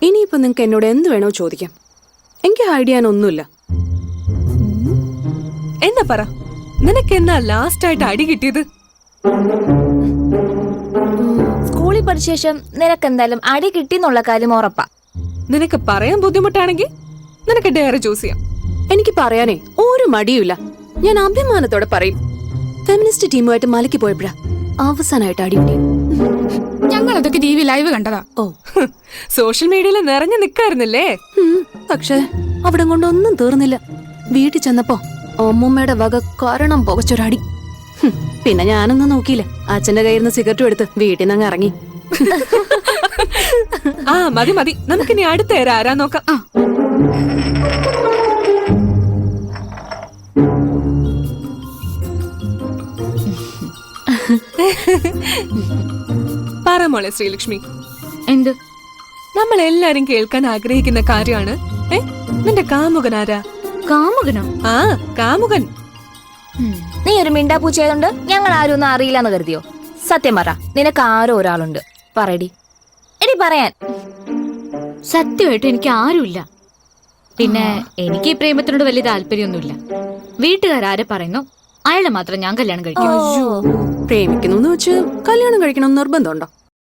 ഇനിയിപ്പോ നിങ്ങക്ക് എന്നോട് എന്ത് വേണോ ചോദിക്കാം. എനിക്ക് ഹൈഡ് ചെയ്യാനൊന്നുമില്ല. എന്നാ പറ, നിനക്ക് എന്നാ ലാസ്റ്റ് ആയിട്ട് അടി കിട്ടിയത്? സ്കൂളിൽ പഠിച്ച ശേഷം നിനക്ക് എന്തായാലും അടി കിട്ടിന്നുള്ള കാര്യം ഉറപ്പാ. നിനക്ക് പറയാൻ ബുദ്ധിമുട്ടാണെങ്കിൽ നിനക്ക് ഡയറി ചൂസ് ചെയ്യാം. എനിക്ക് പറയാനേ ഒരു മടിയുമില്ല. ഞാൻ അഭിമാനത്തോടെ പറയും, ഫെമിനിസ്റ്റ് ടീമുമായിട്ട് മലയ്ക്ക് പോയപ്പോഴാ അവസാനമായിട്ട് അടിപിടി. ഞങ്ങൾ അതൊക്കെ ടി വി ലൈവ് കണ്ടതാ. ഓ, സോഷ്യൽ മീഡിയയിൽ നിറഞ്ഞു നിക്കായിരുന്നില്ലേ? പക്ഷേ അവിടെ കൊണ്ടൊന്നും തീർന്നില്ല. വീട്ടിൽ ചെന്നപ്പോ അമ്മൂമ്മയുടെ വക കാരണം പുകച്ചൊരടി. പിന്നെ ഞാനൊന്നും നോക്കിയില്ല, അച്ഛന്റെ കയ്യിൽ നിന്ന് സിഗരറ്റും എടുത്ത് വീട്ടിൽ നിന്ന് അങ്ങ് ഇറങ്ങി. ആ മതി മതി, നമുക്കിനി അടുത്ത ആരാ നോക്കാം. പറ മോളെ ശ്രീലക്ഷ്മി, എന്ത്? നമ്മൾ എല്ലാരും കേൾക്കാൻ ആഗ്രഹിക്കുന്ന കാര്യമാണ്. നിന്റെ കാമുകൻ ആരാ? കാമുകനോ? ആ, കാമുകൻ. നീ ഒരു മിണ്ടാപ്പൂച്ചയായതുകൊണ്ട് ഞങ്ങൾ ആരും ഒന്നും അറിയില്ലെന്ന് കരുതിയോ? സത്യം പറ, നിനക്ക് ആരോ ഒരാളുണ്ട്. പറയടി, എടി പറയാൻ. സത്യമായിട്ട് എനിക്ക് ആരുമില്ല. പിന്നെ എനിക്ക് ഈ പ്രേമത്തിനോട് വലിയ താല്പര്യമൊന്നുമില്ല. വീട്ടുകാരെ പറയുന്നു അയാളെ മാത്രം ഞാൻ കല്യാണം കഴിക്കും. പ്രേമിക്കുന്നു വെച്ച് കല്യാണം കഴിക്കണം നിർബന്ധമുണ്ടോ?